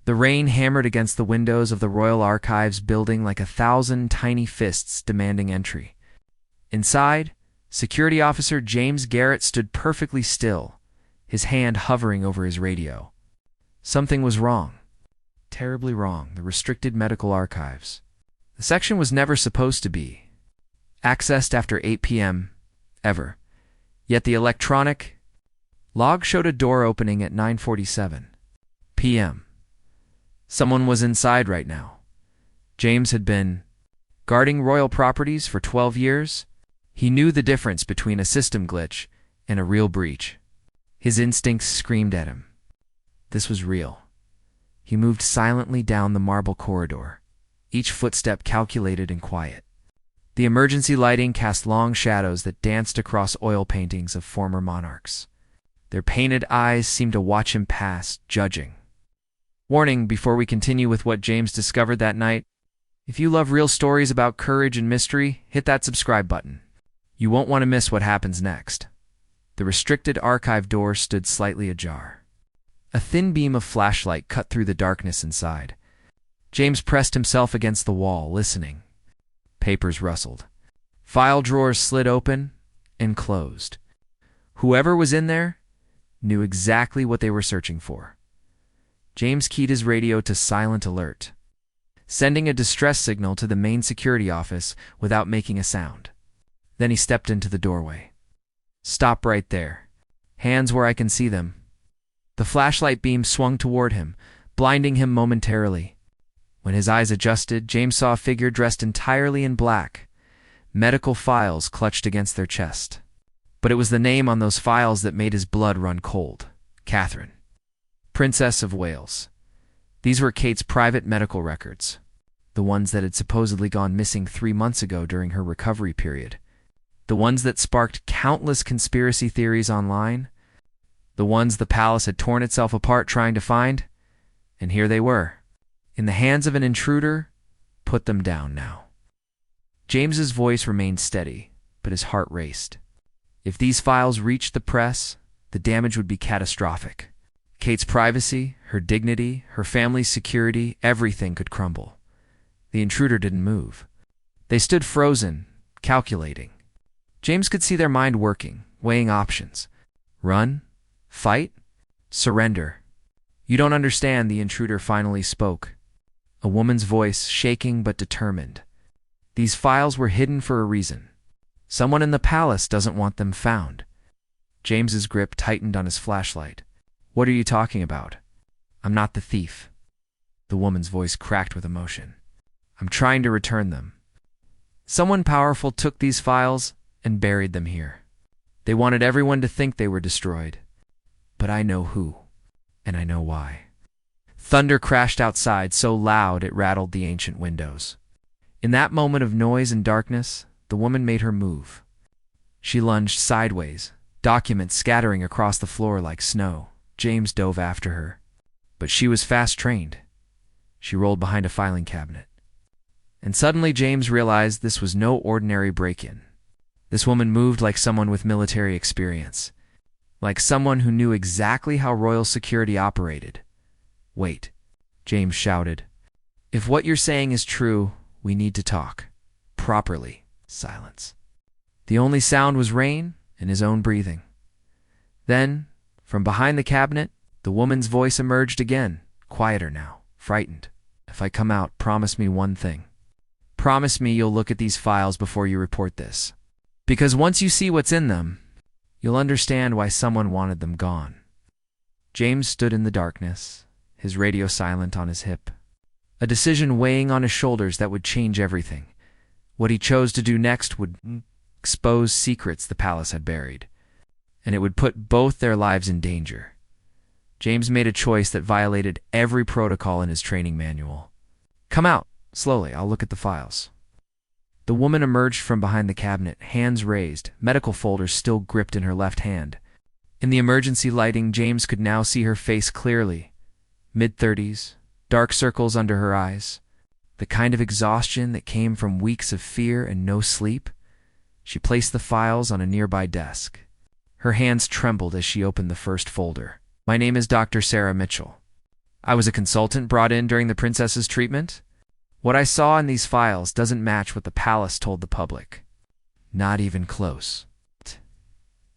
The rain hammered against the windows of the Royal Archives building like 1,000 tiny fists demanding entry. Inside, Security Officer James Garrett stood perfectly still, his hand hovering over his radio. Something was wrong. Terribly wrong. The restricted medical archives. The section was never supposed to be accessed after 8 p.m. ever. Yet the electronic log showed a door opening at 9:47 p.m. Someone was inside right now. James had been guarding royal properties for 12 years. He knew the difference between a system glitch and a real breach. His instincts screamed at him. This was real. He moved silently down the marble corridor, each footstep calculated and quiet. The emergency lighting cast long shadows that danced across oil paintings of former monarchs. Their painted eyes seemed to watch him pass, judging. Warning before we continue with what James discovered that night. If you love real stories about courage and mystery, hit that subscribe button. You won't want to miss what happens next. The restricted archive door stood slightly ajar. A thin beam of flashlight cut through the darkness inside. James pressed himself against the wall, listening. Papers rustled. File drawers slid open and closed. Whoever was in there knew exactly what they were searching for. James keyed his radio to silent alert, sending a distress signal to the main security office without making a sound. Then he stepped into the doorway. Stop right there. Hands where I can see them. The flashlight beam swung toward him, blinding him momentarily. When his eyes adjusted, James saw a figure dressed entirely in black, medical files clutched against their chest. But it was the name on those files that made his blood run cold. Catherine, Princess of Wales. These were Kate's private medical records, the ones that had supposedly gone missing 3 months ago during her recovery period. The ones that sparked countless conspiracy theories online. The ones the palace had torn itself apart trying to find. And here they were. In the hands of an intruder, put them down now. James's voice remained steady, but his heart raced. If these files reached the press, the damage would be catastrophic. Kate's privacy, her dignity, her family's security, everything could crumble. The intruder didn't move. They stood frozen, calculating. James could see their mind working, weighing options. Run? Fight? Surrender? You don't understand, the intruder finally spoke. A woman's voice, shaking but determined. These files were hidden for a reason. Someone in the palace doesn't want them found. James's grip tightened on his flashlight. What are you talking about? I'm not the thief. The woman's voice cracked with emotion. I'm trying to return them. Someone powerful took these files and buried them here. They wanted everyone to think they were destroyed. But I know who, and I know why. Thunder crashed outside so loud it rattled the ancient windows. In that moment of noise and darkness, the woman made her move. She lunged sideways, documents scattering across the floor like snow. James dove after her. But she was fast-trained. She rolled behind a filing cabinet. And suddenly James realized this was no ordinary break-in. This woman moved like someone with military experience, like someone who knew exactly how royal security operated. Wait, James shouted. If what you're saying is true, we need to talk. Properly. Silence. The only sound was rain and his own breathing. Then, from behind the cabinet, the woman's voice emerged again, quieter now, frightened. If I come out, promise me one thing. Promise me you'll look at these files before you report this. Because once you see what's in them, you'll understand why someone wanted them gone. James stood in the darkness, his radio silent on his hip. A decision weighing on his shoulders that would change everything. What he chose to do next would expose secrets the palace had buried, and it would put both their lives in danger. James made a choice that violated every protocol in his training manual. Come out, slowly, I'll look at the files. The woman emerged from behind the cabinet, hands raised, medical folders still gripped in her left hand. In the emergency lighting, James could now see her face clearly. Mid-30s, dark circles under her eyes, the kind of exhaustion that came from weeks of fear and no sleep. She placed the files on a nearby desk. Her hands trembled as she opened the first folder. My name is Dr. Sarah Mitchell. I was a consultant brought in during the princess's treatment. What I saw in these files doesn't match what the palace told the public. Not even close.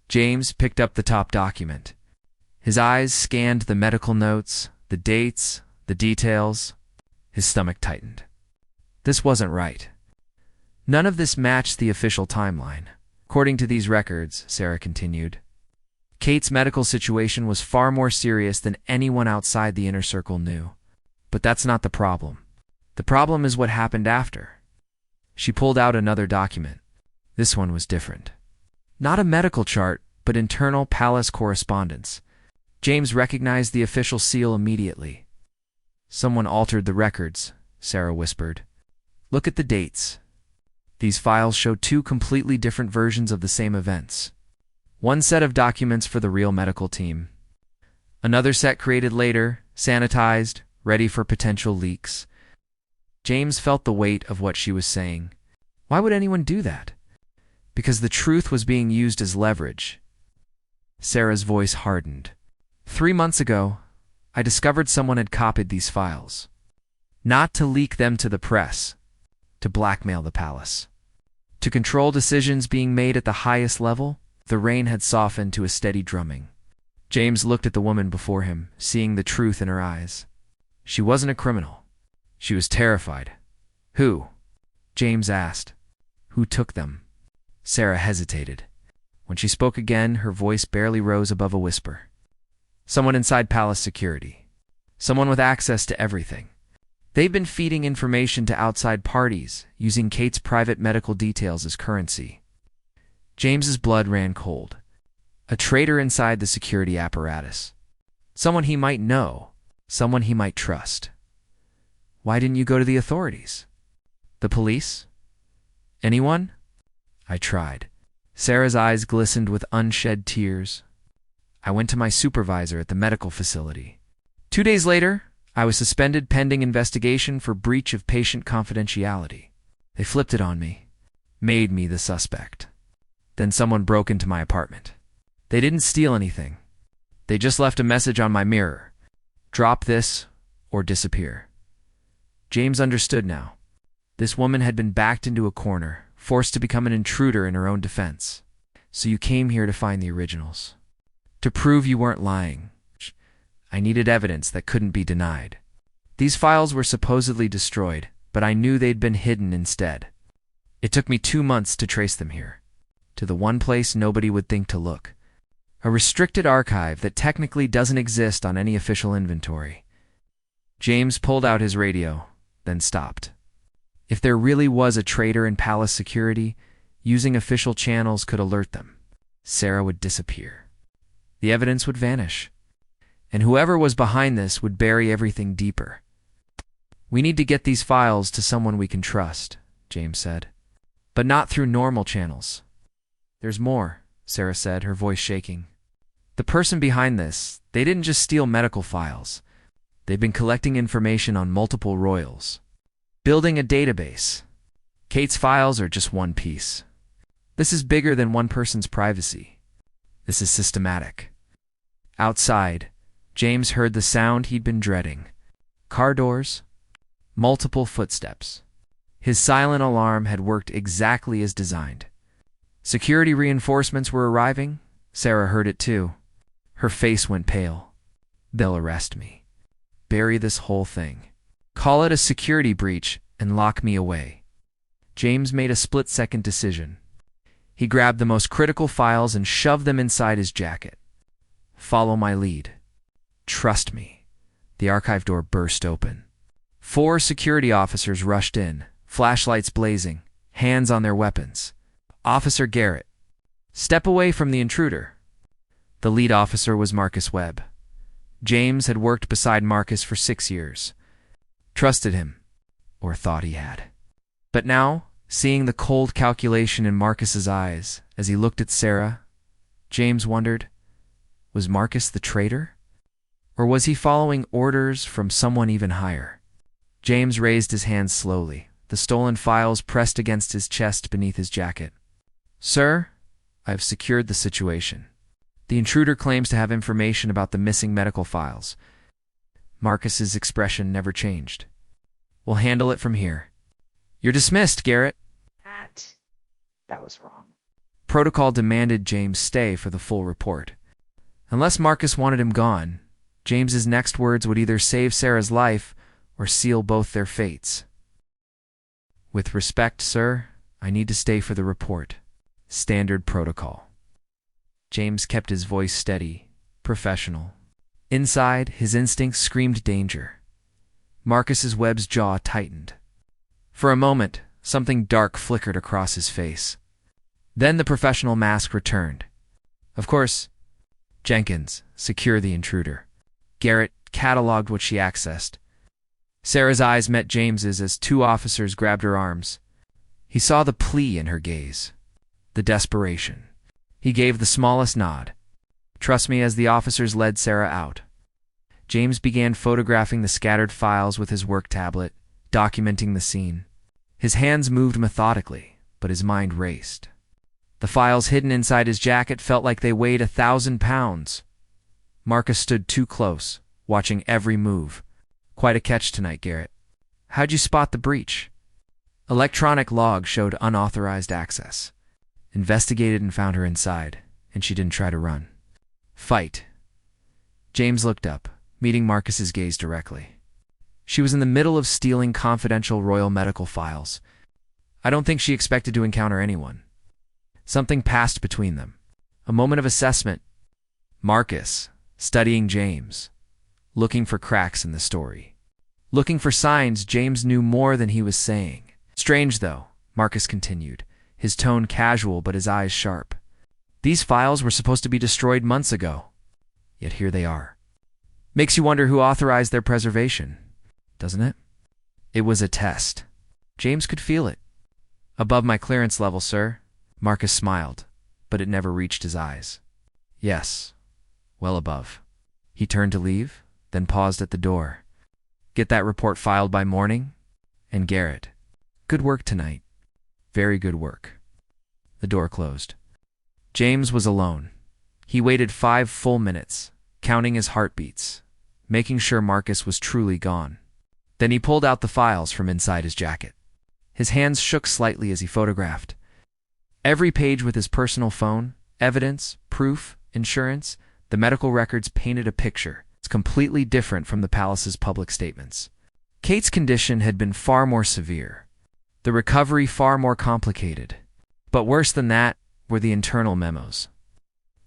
James picked up the top document. His eyes scanned the medical notes, the dates, the details. His stomach tightened. This wasn't right. None of this matched the official timeline. According to these records, Sarah continued, Kate's medical situation was far more serious than anyone outside the inner circle knew. But that's not the problem. The problem is what happened after. She pulled out another document. This one was different. Not a medical chart, but internal palace correspondence. James recognized the official seal immediately. Someone altered the records, Sarah whispered. Look at the dates. These files show two completely different versions of the same events. One set of documents for the real medical team. Another set created later, sanitized, ready for potential leaks. James felt the weight of what she was saying. Why would anyone do that? Because the truth was being used as leverage. Sarah's voice hardened. 3 months ago, I discovered someone had copied these files. Not to leak them to the press, to blackmail the palace. To control decisions being made at the highest level. The rain had softened to a steady drumming. James looked at the woman before him, seeing the truth in her eyes. She wasn't a criminal. She was terrified. Who? James asked. Who took them? Sarah hesitated. When she spoke again, her voice barely rose above a whisper. Someone inside palace security. Someone with access to everything. They've been feeding information to outside parties, using Kate's private medical details as currency. James's blood ran cold. A traitor inside the security apparatus. Someone he might know. Someone he might trust. Why didn't you go to the authorities? The police? Anyone? I tried. Sarah's eyes glistened with unshed tears. I went to my supervisor at the medical facility. 2 days later, I was suspended pending investigation for breach of patient confidentiality. They flipped it on me. Made me the suspect. Then someone broke into my apartment. They didn't steal anything. They just left a message on my mirror. Drop this or disappear. James understood now. This woman had been backed into a corner, forced to become an intruder in her own defense. So you came here to find the originals. To prove you weren't lying. I needed evidence that couldn't be denied. These files were supposedly destroyed, but I knew they'd been hidden instead. It took me 2 months to trace them here. To the one place nobody would think to look. A restricted archive that technically doesn't exist on any official inventory. James pulled out his radio, then stopped. If there really was a traitor in palace security, using official channels could alert them. Sarah would disappear. The evidence would vanish. And whoever was behind this would bury everything deeper. We need to get these files to someone we can trust, James said. But not through normal channels. There's more, Sarah said, her voice shaking. The person behind this, they didn't just steal medical files. They've been collecting information on multiple royals. Building a database. Kate's files are just one piece. This is bigger than one person's privacy. This is systematic. Outside, James heard the sound he'd been dreading. Car doors. Multiple footsteps. His silent alarm had worked exactly as designed. Security reinforcements were arriving. Sarah heard it too. Her face went pale. They'll arrest me. Bury this whole thing. Call it a security breach and lock me away. James made a split-second decision. He grabbed the most critical files and shoved them inside his jacket. Follow my lead. Trust me. The archive door burst open. 4 security officers rushed in, flashlights blazing, hands on their weapons. Officer Garrett. Step away from the intruder. The lead officer was Marcus Webb. James had worked beside Marcus for 6 years. Trusted him, or thought he had. But now, seeing the cold calculation in Marcus's eyes as he looked at Sarah, James wondered, was Marcus the traitor? Or was he following orders from someone even higher? James raised his hands slowly, the stolen files pressed against his chest beneath his jacket. Sir, I have secured the situation. The intruder claims to have information about the missing medical files. Marcus's expression never changed. "We'll handle it from here." "You're dismissed, Garrett." That was wrong. Protocol demanded James stay for the full report. Unless Marcus wanted him gone, James's next words would either save Sarah's life or seal both their fates. "With respect, sir, I need to stay for the report. Standard protocol." James kept his voice steady, professional. Inside, his instincts screamed danger. Marcus's Webb's jaw tightened. For a moment, something dark flickered across his face. Then the professional mask returned. "Of course, Jenkins, secure the intruder." Garrett cataloged what she accessed. Sarah's eyes met James's as two officers grabbed her arms. He saw the plea in her gaze, the desperation. He gave the smallest nod. "Trust me," as the officers led Sarah out. James began photographing the scattered files with his work tablet, documenting the scene. His hands moved methodically, but his mind raced. The files hidden inside his jacket felt like they weighed 1,000 pounds. Marcus stood too close, watching every move. "Quite a catch tonight, Garrett. How'd you spot the breach?" Electronic log showed unauthorized access. Investigated and found her inside, and she didn't try to run. "Fight." James looked up, meeting Marcus's gaze directly. She was in the middle of stealing confidential royal medical files. I don't think she expected to encounter anyone. Something passed between them. A moment of assessment. Marcus, studying James, looking for cracks in the story. Looking for signs James knew more than he was saying. "Strange, though," Marcus continued, his tone casual but his eyes sharp. "These files were supposed to be destroyed months ago. Yet here they are. Makes you wonder who authorized their preservation, doesn't it?" It was a test. James could feel it. "Above my clearance level, sir." Marcus smiled, but it never reached his eyes. "Yes, well above." He turned to leave, then paused at the door. "Get that report filed by morning? And Garrett, good work tonight. Very good work." The door closed. James was alone. He waited 5 full minutes, counting his heartbeats, making sure Marcus was truly gone. Then he pulled out the files from inside his jacket. His hands shook slightly as he photographed. Every page with his personal phone, evidence, proof, insurance, the medical records painted a picture. It's completely different from the palace's public statements. Kate's condition had been far more severe, the recovery far more complicated. But worse than that were the internal memos.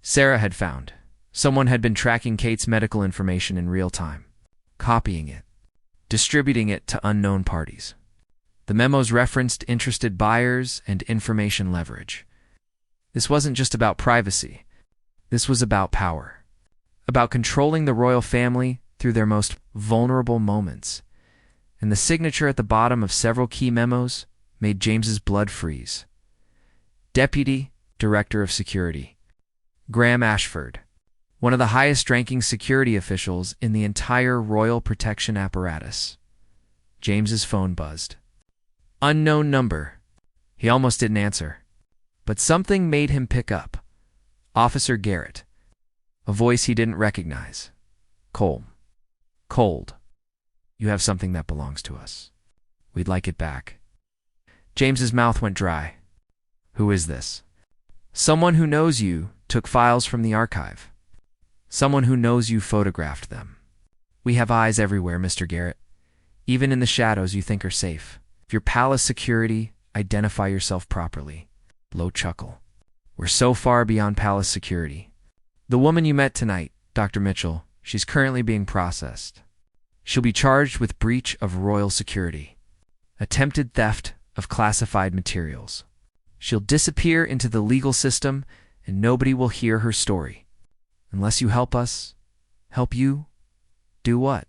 Sarah had found someone had been tracking Kate's medical information in real time, copying it, distributing it to unknown parties. The memos referenced interested buyers and information leverage. This wasn't just about privacy. This was about power, about controlling the royal family through their most vulnerable moments. And the signature at the bottom of several key memos made James's blood freeze. Deputy Director of Security, Graham Ashford, one of the highest-ranking security officials in the entire royal protection apparatus. James's phone buzzed. Unknown number. He almost didn't answer. But something made him pick up. Officer Garrett. A voice he didn't recognize. Cold. "You have something that belongs to us. We'd like it back." James's mouth went dry. "Who is this?" "Someone who knows you took files from the archive. Someone who knows you photographed them. We have eyes everywhere, Mr. Garrett. Even in the shadows you think are safe. If you're palace security, identify yourself properly." Low chuckle. "We're so far beyond palace security. The woman you met tonight, Dr. Mitchell, she's currently being processed. She'll be charged with breach of royal security, attempted theft of classified materials. She'll disappear into the legal system, and nobody will hear her story. Unless you help us, help you, do what?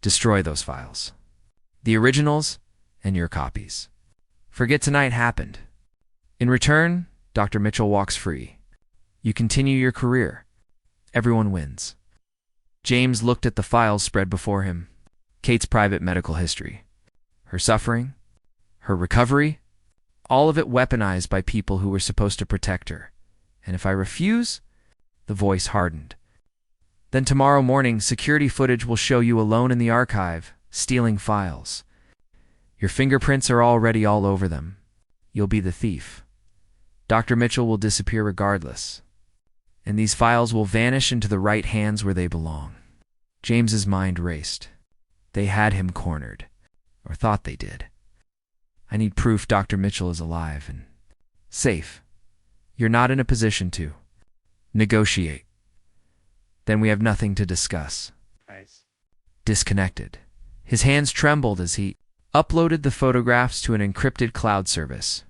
Destroy those files. The originals and your copies. Forget tonight happened. In return, Dr. Mitchell walks free. You continue your career. Everyone wins." James looked at the files spread before him. Kate's private medical history. Her suffering. Her recovery. All of it weaponized by people who were supposed to protect her. And if I refuse? The voice hardened. Then tomorrow morning, security footage will show you alone in the archive, stealing files. Your fingerprints are already all over them. You'll be the thief. Dr. Mitchell will disappear regardless, and these files will vanish into the right hands where they belong. James's mind raced. They had him cornered, or thought they did. I need proof Dr. Mitchell is alive and safe. You're not in a position to negotiate. Then we have nothing to discuss. Nice. Disconnected. His hands trembled as he uploaded the photographs to an encrypted cloud service.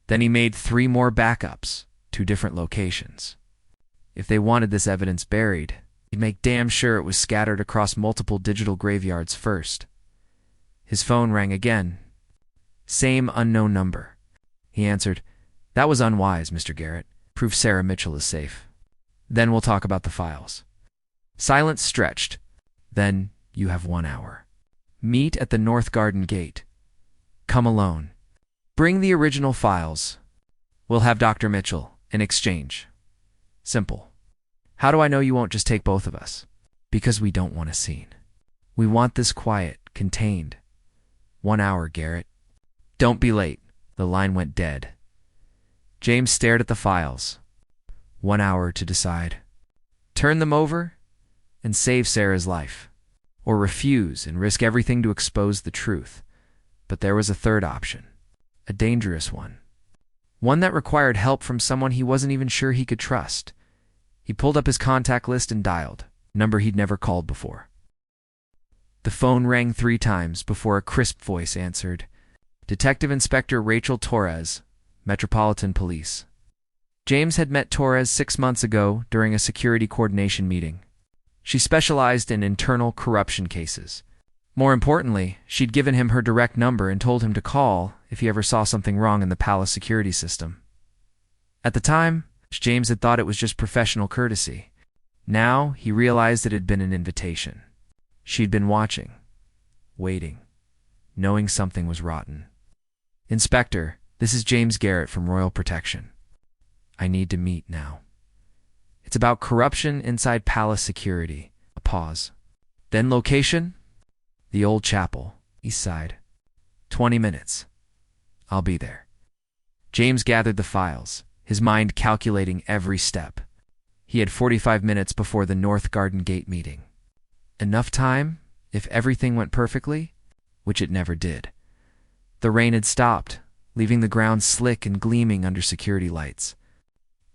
Then he made 3 more backups, 2 different locations. If they wanted this evidence buried, he'd make damn sure it was scattered across multiple digital graveyards first. His phone rang again. Same unknown number. He answered, "That was unwise, Mr. Garrett. Prove Sarah Mitchell is safe. Then we'll talk about the files." Silence stretched. "Then you have 1 hour. Meet at the North Garden Gate. Come alone. Bring the original files. We'll have Dr. Mitchell in exchange. Simple. How do I know you won't just take both of us? Because we don't want a scene. We want this quiet, contained. 1 hour, Garrett. Don't be late." The line went dead. James stared at the files. 1 hour to decide. Turn them over and save Sarah's life, or refuse and risk everything to expose the truth. But there was a third option, a dangerous one. One that required help from someone he wasn't even sure he could trust. He pulled up his contact list and dialed, a number he'd never called before. The phone rang 3 times before a crisp voice answered. Detective Inspector Rachel Torres, Metropolitan Police. James had met Torres 6 months ago during a security coordination meeting. She specialized in internal corruption cases. More importantly, she'd given him her direct number and told him to call if he ever saw something wrong in the palace security system. At the time, James had thought it was just professional courtesy. Now, he realized it had been an invitation. She'd been watching, waiting, knowing something was rotten. "Inspector, this is James Garrett from Royal Protection. I need to meet now. It's about corruption inside palace security." A pause. "Then location?" "The old chapel, east side. 20 minutes. I'll be there." James gathered the files, his mind calculating every step. He had 45 minutes before the North Garden Gate meeting. Enough time, if everything went perfectly, which it never did. The rain had stopped, leaving the ground slick and gleaming under security lights.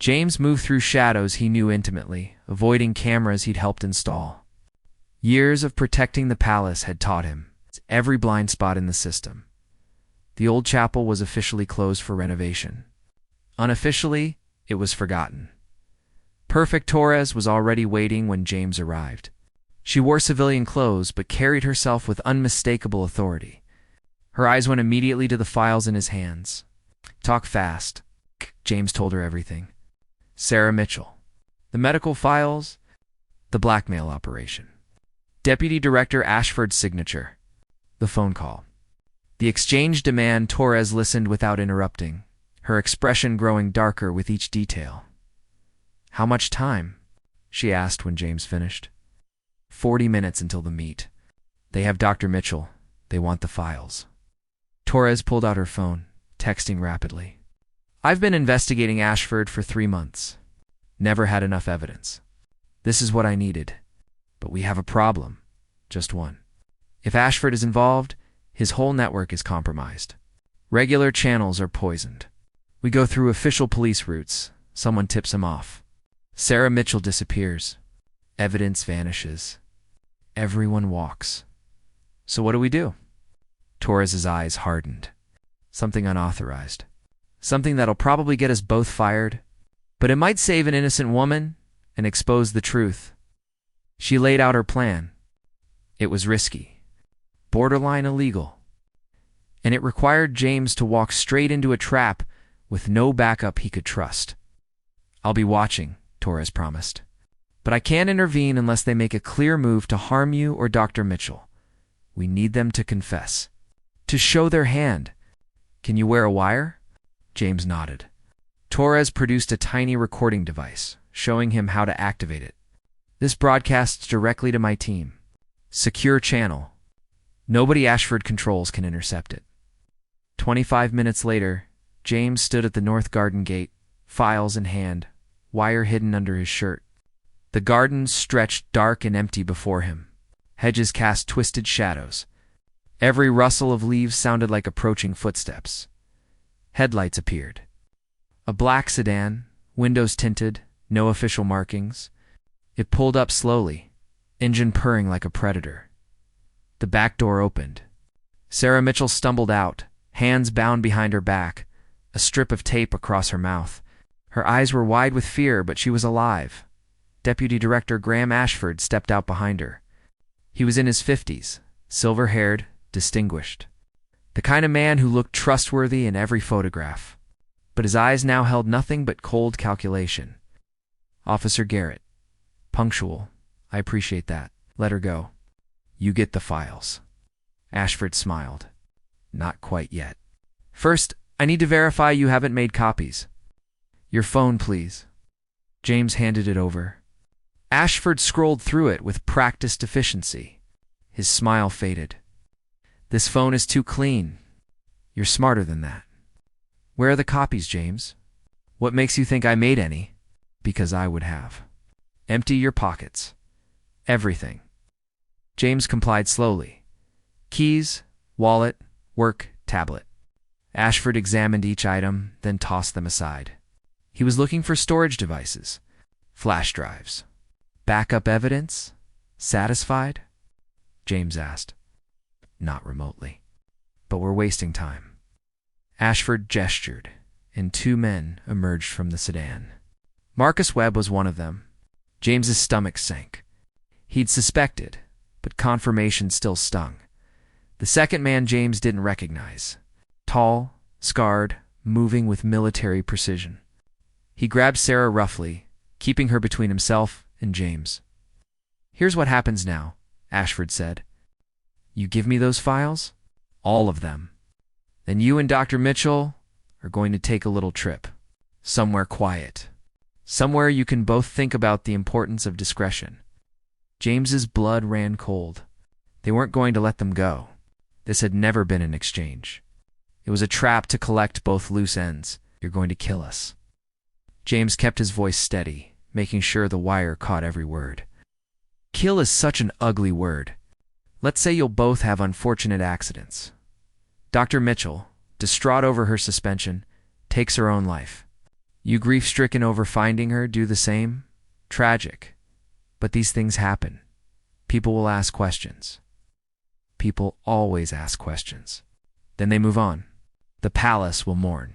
James moved through shadows he knew intimately, avoiding cameras he'd helped install. Years of protecting the palace had taught him every blind spot in the system. The old chapel was officially closed for renovation. Unofficially, it was forgotten. Perfect Torres was already waiting when James arrived. She wore civilian clothes but carried herself with unmistakable authority. Her eyes went immediately to the files in his hands. "Talk fast." James told her everything. Sarah Mitchell. The medical files. The blackmail operation. Deputy Director Ashford's signature. The phone call. The exchange demand. Torres listened without interrupting, her expression growing darker with each detail. "How much time?" she asked when James finished. 40 minutes until the meet. They have Dr. Mitchell. They want the files. Torres pulled out her phone, texting rapidly. "I've been investigating Ashford for 3 months. Never had enough evidence. This is what I needed. But we have a problem. Just one. If Ashford is involved, his whole network is compromised. Regular channels are poisoned. We go through official police routes. Someone tips him off. Sarah Mitchell disappears. Evidence vanishes. Everyone walks. So what do we do?" Torres's eyes hardened. "Something unauthorized. Something that'll probably get us both fired, but it might save an innocent woman and expose the truth." She laid out her plan. It was risky, borderline illegal, and it required James to walk straight into a trap with no backup he could trust. "I'll be watching," Torres promised. "But I can't intervene unless they make a clear move to harm you or Dr. Mitchell. We need them to confess, to show their hand. Can you wear a wire?" James nodded. Torres produced a tiny recording device, showing him how to activate it. This broadcasts directly to my team. Secure channel. Nobody Ashford controls can intercept it. 25 minutes later, James stood at the north garden gate, files in hand, wire hidden under his shirt. The garden stretched dark and empty before him. Hedges cast twisted shadows. Every rustle of leaves sounded like approaching footsteps. Headlights appeared. A black sedan, windows tinted, no official markings. It pulled up slowly, engine purring like a predator. The back door opened. Sarah Mitchell stumbled out, hands bound behind her back, a strip of tape across her mouth. Her eyes were wide with fear, but she was alive. Deputy Director Graham Ashford stepped out behind her. He was in his 50s, silver-haired, distinguished. The kind of man who looked trustworthy in every photograph. But his eyes now held nothing but cold calculation. Officer Garrett. Punctual. I appreciate that. Let her go. You get the files. Ashford smiled. Not quite yet. First, I need to verify you haven't made copies. Your phone, please. James handed it over. Ashford scrolled through it with practiced efficiency. His smile faded. This phone is too clean. You're smarter than that. Where are the copies, James? What makes you think I made any? Because I would have. Empty your pockets. Everything. James complied slowly. Keys, wallet, work, tablet. Ashford examined each item, then tossed them aside. He was looking for storage devices. Flash drives. Backup evidence? Satisfied? James asked. Not remotely. But we're wasting time. Ashford gestured, and two men emerged from the sedan. Marcus Webb was one of them. James's stomach sank. He'd suspected, but confirmation still stung. The second man James didn't recognize. Tall, scarred, moving with military precision. He grabbed Sarah roughly, keeping her between himself and James. Here's what happens now, Ashford said. You give me those files? All of them. Then you and Dr. Mitchell are going to take a little trip. Somewhere quiet. Somewhere you can both think about the importance of discretion. James's blood ran cold. They weren't going to let them go. This had never been an exchange. It was a trap to collect both loose ends. You're going to kill us. James kept his voice steady, making sure the wire caught every word. Kill is such an ugly word. Let's say you'll both have unfortunate accidents. Dr. Mitchell, distraught over her suspension, takes her own life. You grief-stricken over finding her do the same? Tragic. But these things happen. People will ask questions. People always ask questions. Then they move on. The palace will mourn.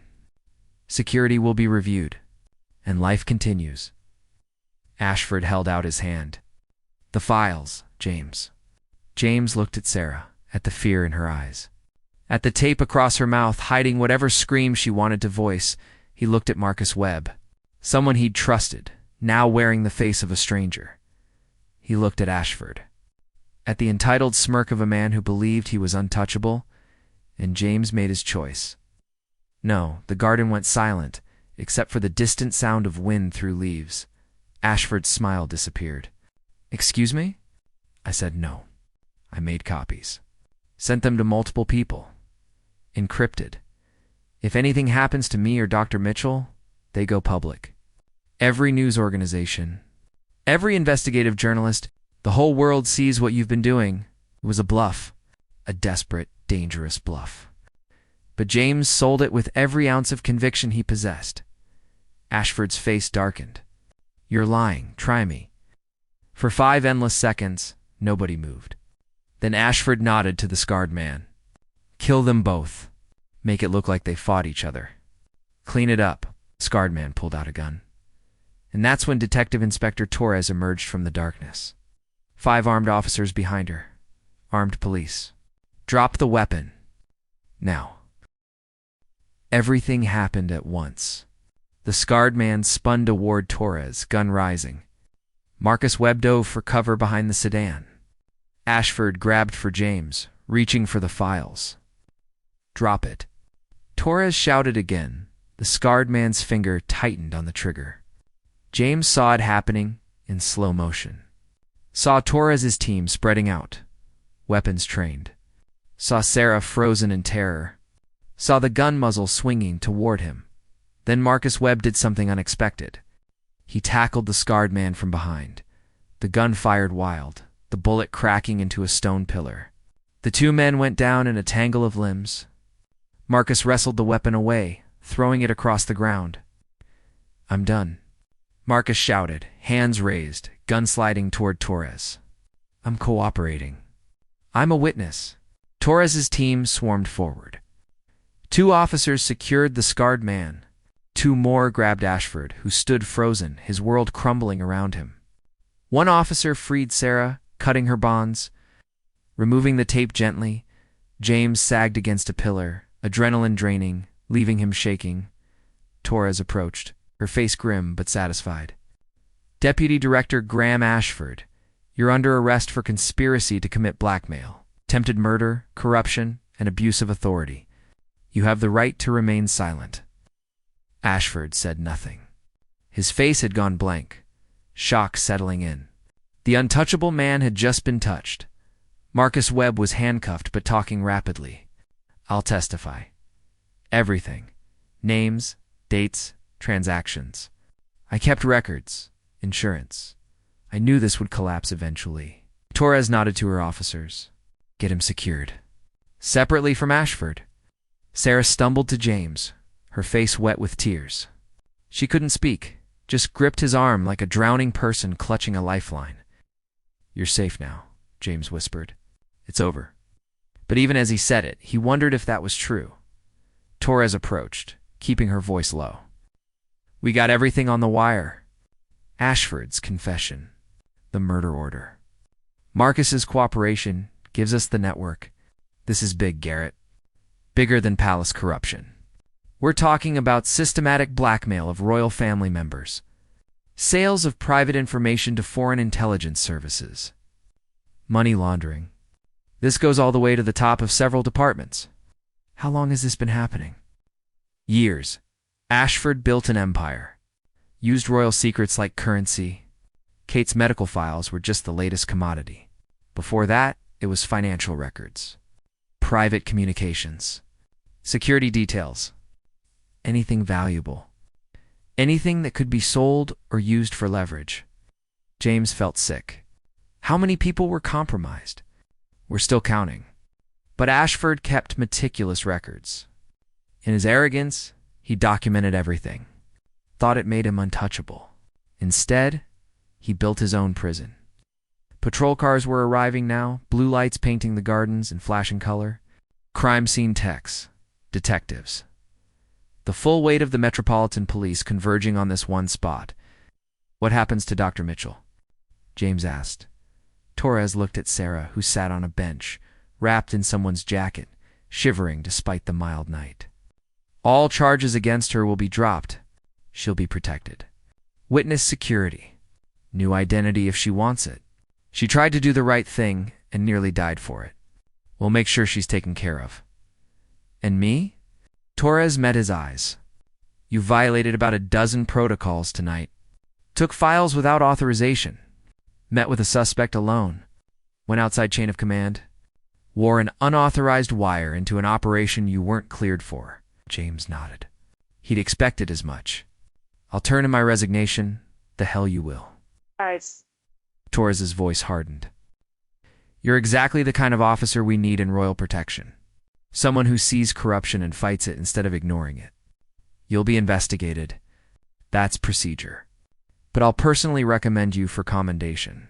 Security will be reviewed. And life continues. Ashford held out his hand. The files, James. James looked at Sarah, at the fear in her eyes. At the tape across her mouth, hiding whatever scream she wanted to voice, he looked at Marcus Webb, someone he'd trusted, now wearing the face of a stranger. He looked at Ashford, at the entitled smirk of a man who believed he was untouchable, and James made his choice. No, the garden went silent, except for the distant sound of wind through leaves. Ashford's smile disappeared. Excuse me? I said no. I made copies. Sent them to multiple people. Encrypted. If anything happens to me or Dr. Mitchell, they go public. Every news organization, every investigative journalist, the whole world sees what you've been doing. It was a bluff. A desperate, dangerous bluff. But James sold it with every ounce of conviction he possessed. Ashford's face darkened. You're lying. Try me. For 5 endless seconds, nobody moved. Then Ashford nodded to the scarred man. Kill them both. Make it look like they fought each other. Clean it up. The scarred man pulled out a gun. And that's when Detective Inspector Torres emerged from the darkness. 5 armed officers behind her. Armed police. Drop the weapon. Now. Everything happened at once. The scarred man spun toward Torres, gun rising. Marcus Webb dove for cover behind the sedan. Ashford grabbed for James, reaching for the files. Drop it. Torres shouted again. The scarred man's finger tightened on the trigger. James saw it happening in slow motion. Saw Torres's team spreading out, weapons trained. Saw Sarah frozen in terror. Saw the gun muzzle swinging toward him. Then Marcus Webb did something unexpected. He tackled the scarred man from behind. The gun fired wild, the bullet cracking into a stone pillar. The two men went down in a tangle of limbs. Marcus wrestled the weapon away, throwing it across the ground. "I'm done," Marcus shouted, hands raised, gun sliding toward Torres. "I'm cooperating. I'm a witness." Torres's team swarmed forward. 2 officers secured the scarred man. 2 more grabbed Ashford, who stood frozen, his world crumbling around him. 1 officer freed Sarah, cutting her bonds. Removing the tape gently, James sagged against a pillar, adrenaline draining, leaving him shaking. Torres approached, her face grim but satisfied. "Deputy Director Graham Ashford, you're under arrest for conspiracy to commit blackmail, attempted murder, corruption, and abuse of authority. You have the right to remain silent." Ashford said nothing. His face had gone blank, shock settling in. The untouchable man had just been touched. Marcus Webb was handcuffed but talking rapidly. "I'll testify. Everything. Names, dates, transactions. I kept records, insurance. I knew this would collapse eventually." Torres nodded to her officers. "Get him secured." Separately from Ashford, Sarah stumbled to James, her face wet with tears. She couldn't speak, just gripped his arm like a drowning person clutching a lifeline. "You're safe now," James whispered. "It's over." But even as he said it, he wondered if that was true. Torres approached, keeping her voice low. "We got everything on the wire. Ashford's confession, the murder order. Marcus's cooperation gives us the network. This is big, Garrett. Bigger than palace corruption. We're talking about systematic blackmail of royal family members, sales of private information to foreign intelligence services, money laundering. This goes all the way to the top of several departments." "How long has this been happening?" "Years. Ashford built an empire. Used royal secrets like currency. Kate's medical files were just the latest commodity. Before that, it was financial records, private communications, security details. Anything valuable. Anything that could be sold or used for leverage." James felt sick. How many people were compromised? We're still counting. But Ashford kept meticulous records. In his arrogance, he documented everything. Thought it made him untouchable. Instead, he built his own prison. Patrol cars were arriving now, blue lights painting the gardens in flashing color. Crime scene techs, detectives. The full weight of the Metropolitan Police converging on this one spot. "What happens to Dr. Mitchell?" James asked. Torres looked at Sarah, who sat on a bench, wrapped in someone's jacket, shivering despite the mild night. "All charges against her will be dropped. She'll be protected. Witness security. New identity if she wants it. She tried to do the right thing and nearly died for it. We'll make sure she's taken care of." "And me?" Torres met his eyes. "You violated about a dozen protocols tonight. Took files without authorization. Met with a suspect alone. Went outside chain of command. Wore an unauthorized wire into an operation you weren't cleared for." James nodded. He'd expected as much. "I'll turn in my resignation. The hell you will." Guys, Torres's voice hardened. "You're exactly the kind of officer we need in royal protection. Someone who sees corruption and fights it instead of ignoring it. You'll be investigated. That's procedure. But I'll personally recommend you for commendation.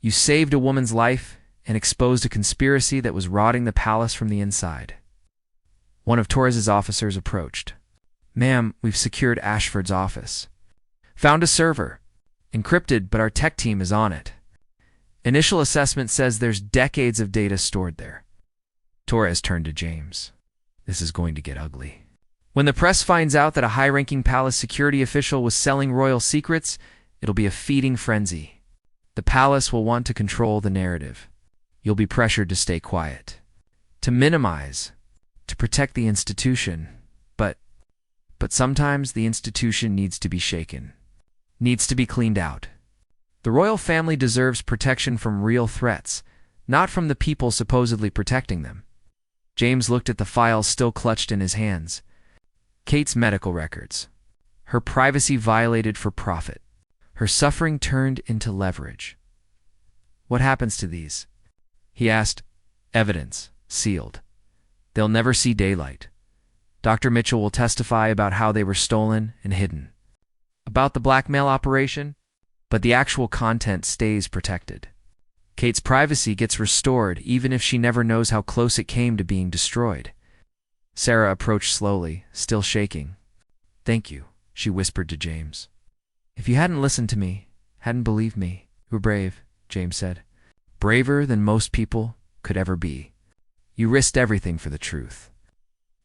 You saved a woman's life and exposed a conspiracy that was rotting the palace from the inside." One of Torres's officers approached. "Ma'am, we've secured Ashford's office. Found a server. Encrypted, but our tech team is on it. Initial assessment says there's decades of data stored there." Torres turned to James. "This is going to get ugly. When the press finds out that a high-ranking palace security official was selling royal secrets, it'll be a feeding frenzy. The palace will want to control the narrative. You'll be pressured to stay quiet, to minimize, to protect the institution. But sometimes the institution needs to be shaken, needs to be cleaned out. The royal family deserves protection from real threats, not from the people supposedly protecting them. James looked at the files still clutched in his hands. Kate's medical records. Her privacy violated for profit. Her suffering turned into leverage. What happens to these? He asked. Evidence. Sealed. They'll never see daylight. Dr. Mitchell will testify about how they were stolen and hidden. About the blackmail operation, but the actual content stays protected. Kate's privacy gets restored even if she never knows how close it came to being destroyed. Sarah approached slowly, still shaking. Thank you, she whispered to James. If you hadn't listened to me, hadn't believed me, you were brave, James said. Braver than most people could ever be. You risked everything for the truth.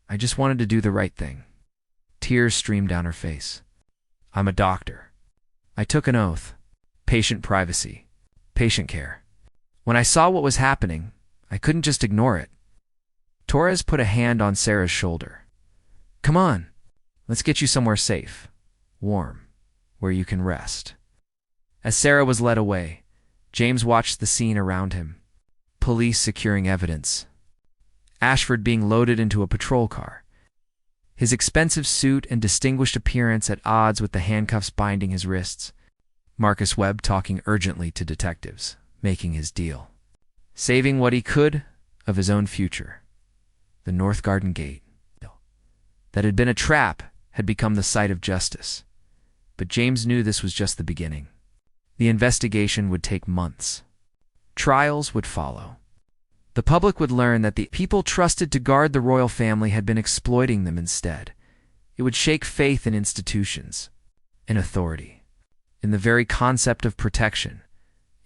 I just wanted to do the right thing. Tears streamed down her face. I'm a doctor. I took an oath. Patient privacy. Patient care. When I saw what was happening, I couldn't just ignore it. Torres put a hand on Sarah's shoulder. Come on, let's get you somewhere safe, warm, where you can rest. As Sarah was led away, James watched the scene around him. Police securing evidence. Ashford being loaded into a patrol car. His expensive suit and distinguished appearance at odds with the handcuffs binding his wrists. Marcus Webb talking urgently to detectives, making his deal. Saving what he could of his own future. The North Garden Gate. That had been a trap had become the site of justice. But James knew this was just the beginning. The investigation would take months. Trials would follow. The public would learn that the people trusted to guard the royal family had been exploiting them instead. It would shake faith in institutions, in authority, in the very concept of protection.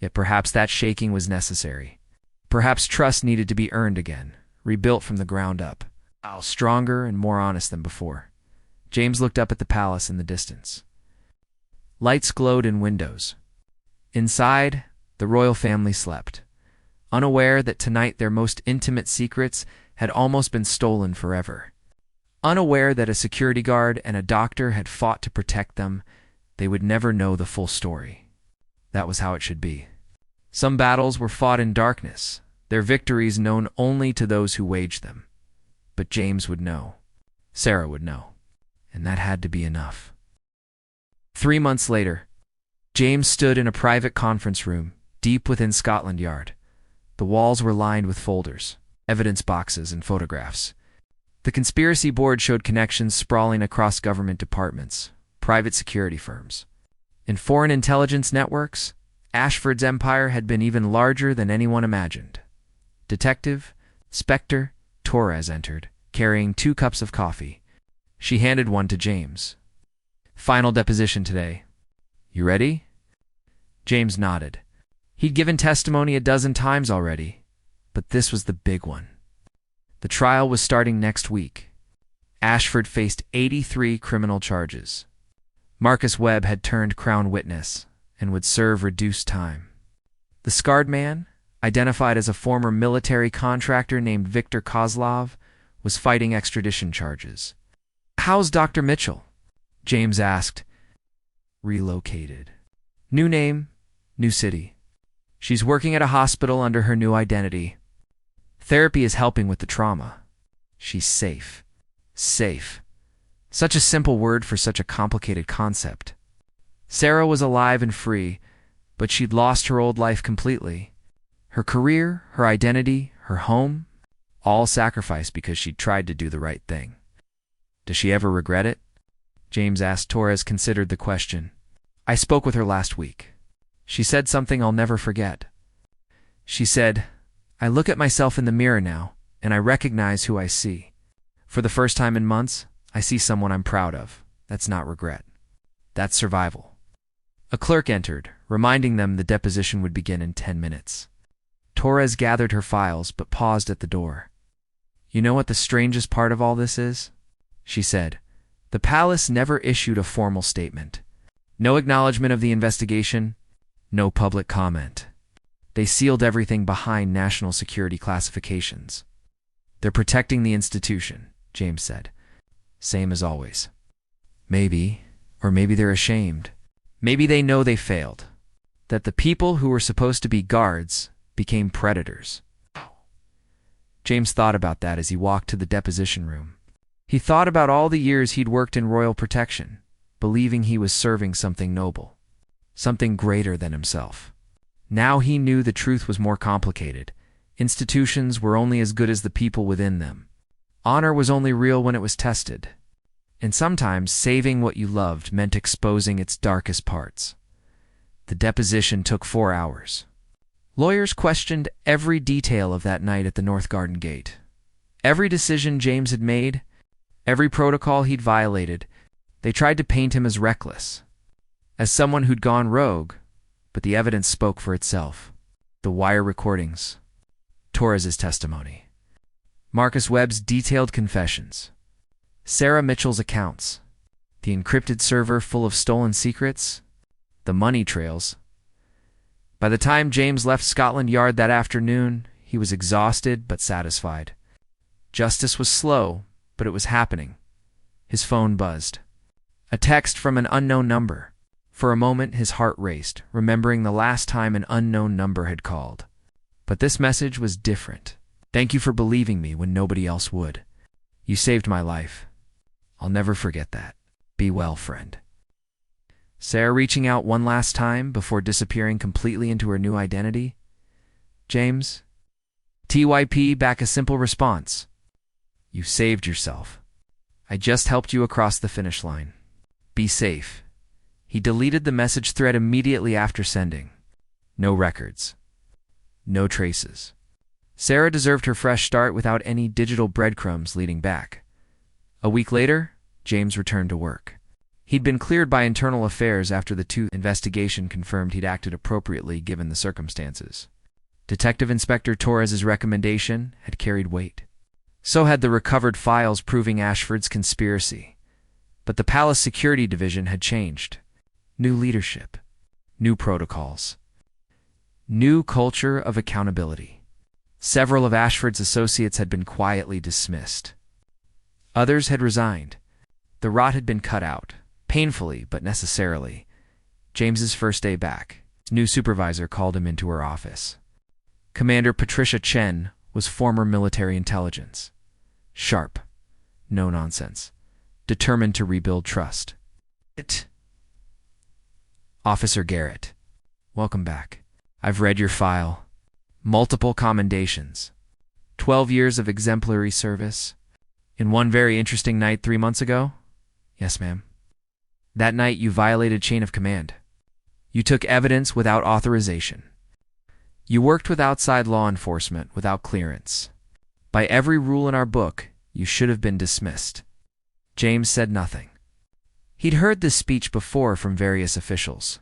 Yet perhaps that shaking was necessary. Perhaps trust needed to be earned again, rebuilt from the ground up, stronger and more honest than before. James looked up at the palace in the distance. Lights glowed in windows. Inside, the royal family slept, unaware that tonight their most intimate secrets had almost been stolen forever. Unaware that a security guard and a doctor had fought to protect them, they would never know the full story. That was how it should be. Some battles were fought in darkness, their victories known only to those who waged them. But James would know. Sarah would know. And that had to be enough. 3 months later, James stood in a private conference room, deep within Scotland Yard. The walls were lined with folders, evidence boxes, and photographs. The conspiracy board showed connections sprawling across government departments, private security firms. In foreign intelligence networks, Ashford's empire had been even larger than anyone imagined. Detective, Spectre, Torres entered, carrying 2 cups of coffee. She handed one to James. Final deposition today. You ready? James nodded. He'd given testimony a dozen times already, but this was the big one. The trial was starting next week. Ashford faced 83 criminal charges. Marcus Webb had turned crown witness and would serve reduced time. The scarred man, identified as a former military contractor named Viktor Kozlov, was fighting extradition charges. How's Dr. Mitchell? James asked. Relocated. New name, new city. She's working at a hospital under her new identity. Therapy is helping with the trauma. She's safe. Safe. Such a simple word for such a complicated concept. Sarah was alive and free, but she'd lost her old life completely. Her career, her identity, her home, all sacrificed because she'd tried to do the right thing. Does she ever regret it? James asked. Torres considered the question. I spoke with her last week. She said something I'll never forget. She said, I look at myself in the mirror now, and I recognize who I see. For the first time in months, I see someone I'm proud of. That's not regret. That's survival. A clerk entered, reminding them the deposition would begin in 10 minutes. Torres gathered her files, but paused at the door. You know what the strangest part of all this is? She said. The palace never issued a formal statement. No acknowledgement of the investigation, no public comment. They sealed everything behind national security classifications. They're protecting the institution, James said. Same as always. Maybe, or maybe they're ashamed. Maybe they know they failed. that the people who were supposed to be guards became predators. James thought about that as he walked to the deposition room. He thought about all the years he'd worked in royal protection, believing he was serving something noble, something greater than himself. Now he knew the truth was more complicated. Institutions were only as good as the people within them. Honor was only real when it was tested. And sometimes saving what you loved meant exposing its darkest parts. The deposition took 4 hours. Lawyers questioned every detail of that night at the North Garden Gate. Every decision James had made, every protocol he'd violated, they tried to paint him as reckless, as someone who'd gone rogue, but the evidence spoke for itself. The wire recordings, Torres's testimony, Marcus Webb's detailed confessions, Sarah Mitchell's accounts, the encrypted server full of stolen secrets, the money trails. By the time James left Scotland Yard that afternoon, he was exhausted but satisfied. Justice was slow, but it was happening. His phone buzzed. A text from an unknown number. For a moment, his heart raced, remembering the last time an unknown number had called. But this message was different. Thank you for believing me when nobody else would. You saved my life. I'll never forget that. Be well, friend. Sarah reaching out one last time before disappearing completely into her new identity. James. TYP back a simple response. You saved yourself. I just helped you across the finish line. Be safe. He deleted the message thread immediately after sending. No records. No traces. Sarah deserved her fresh start without any digital breadcrumbs leading back. A week later, James returned to work. He'd been cleared by internal affairs after the two investigation confirmed he'd acted appropriately given the circumstances. Detective Inspector Torres's recommendation had carried weight. So had the recovered files proving Ashford's conspiracy. But the Palace Security Division had changed. New leadership. New protocols. New culture of accountability. Several of Ashford's associates had been quietly dismissed. Others had resigned. The rot had been cut out, painfully but necessarily. James's first day back, his new supervisor called him into her office. Commander Patricia Chen was former military intelligence. Sharp. No nonsense. Determined to rebuild trust. Officer Garrett. Welcome back. I've read your file. Multiple commendations. 12 years of exemplary service. In one very interesting night 3 months ago? Yes, ma'am. That night you violated chain of command. You took evidence without authorization. You worked with outside law enforcement without clearance. By every rule in our book, you should have been dismissed. James said nothing. He'd heard this speech before from various officials.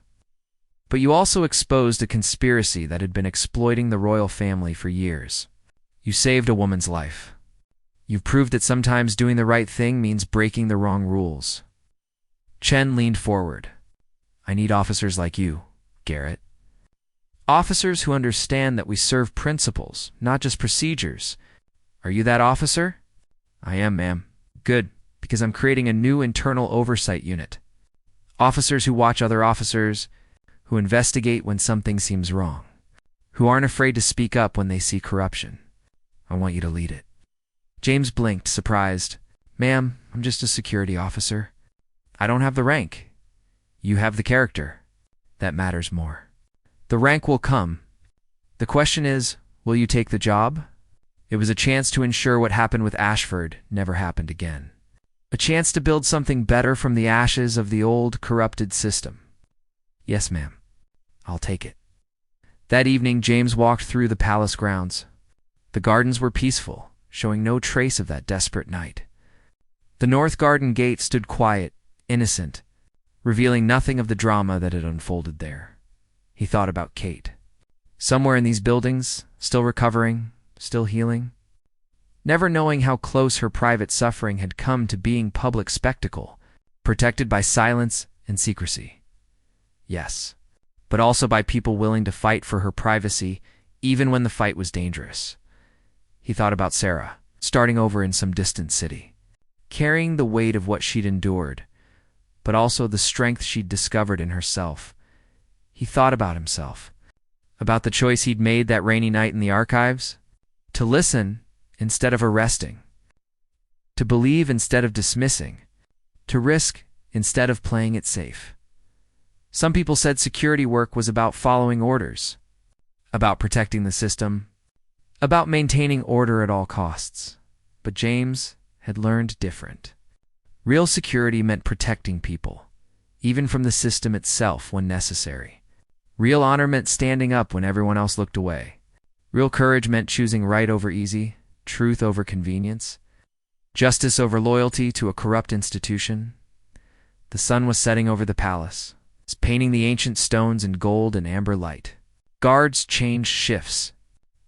But you also exposed a conspiracy that had been exploiting the royal family for years. You saved a woman's life. You've proved that sometimes doing the right thing means breaking the wrong rules. Chen leaned forward. I need officers like you, Garrett. Officers who understand that we serve principles, not just procedures. Are you that officer? I am, ma'am. Good, because I'm creating a new internal oversight unit. Officers who watch other officers, who investigate when something seems wrong, who aren't afraid to speak up when they see corruption. I want you to lead it. James blinked, surprised. Ma'am, I'm just a security officer. I don't have the rank. You have the character. That matters more. The rank will come. The question is, will you take the job? It was a chance to ensure what happened with Ashford never happened again. A chance to build something better from the ashes of the old, corrupted system. Yes, ma'am. I'll take it. That evening, James walked through the palace grounds. The gardens were peaceful, showing no trace of that desperate night. The North Garden Gate stood quiet, innocent, revealing nothing of the drama that had unfolded there. He thought about Kate. Somewhere in these buildings, still recovering, still healing. Never knowing how close her private suffering had come to being public spectacle, protected by silence and secrecy. Yes, but also by people willing to fight for her privacy, even when the fight was dangerous. He thought about Sarah, starting over in some distant city, carrying the weight of what she'd endured, but also the strength she'd discovered in herself. He thought about himself, about the choice he'd made that rainy night in the archives, to listen instead of arresting, to believe instead of dismissing, to risk instead of playing it safe. Some people said security work was about following orders, about protecting the system, about maintaining order at all costs. But James had learned different. Real security meant protecting people, even from the system itself when necessary. Real honor meant standing up when everyone else looked away. Real courage meant choosing right over easy, truth over convenience, justice over loyalty to a corrupt institution. The sun was setting over the palace, painting the ancient stones in gold and amber light. Guards changed shifts.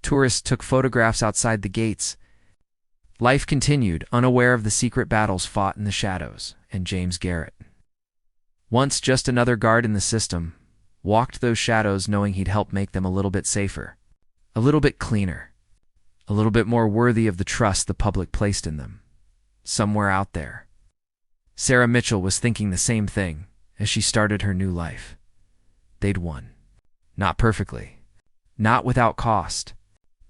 Tourists took photographs outside the gates. Life continued, unaware of the secret battles fought in the shadows, and James Garrett, once just another guard in the system, walked those shadows knowing he'd help make them a little bit safer, a little bit cleaner, a little bit more worthy of the trust the public placed in them. Somewhere out there, Sarah Mitchell was thinking the same thing as she started her new life. They'd won. Not perfectly, not without cost,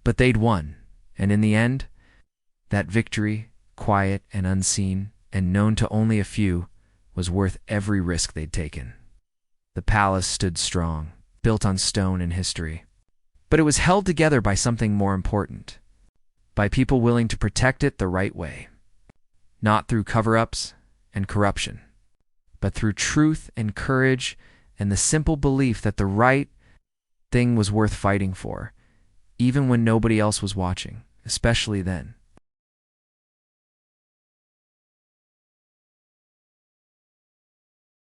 but they'd won, and in the end, that victory, quiet and unseen and known to only a few, was worth every risk they'd taken. The palace stood strong, built on stone and history. But it was held together by something more important, by people willing to protect it the right way. Not through cover-ups and corruption, but through truth and courage and the simple belief that the right thing was worth fighting for, even when nobody else was watching, especially then.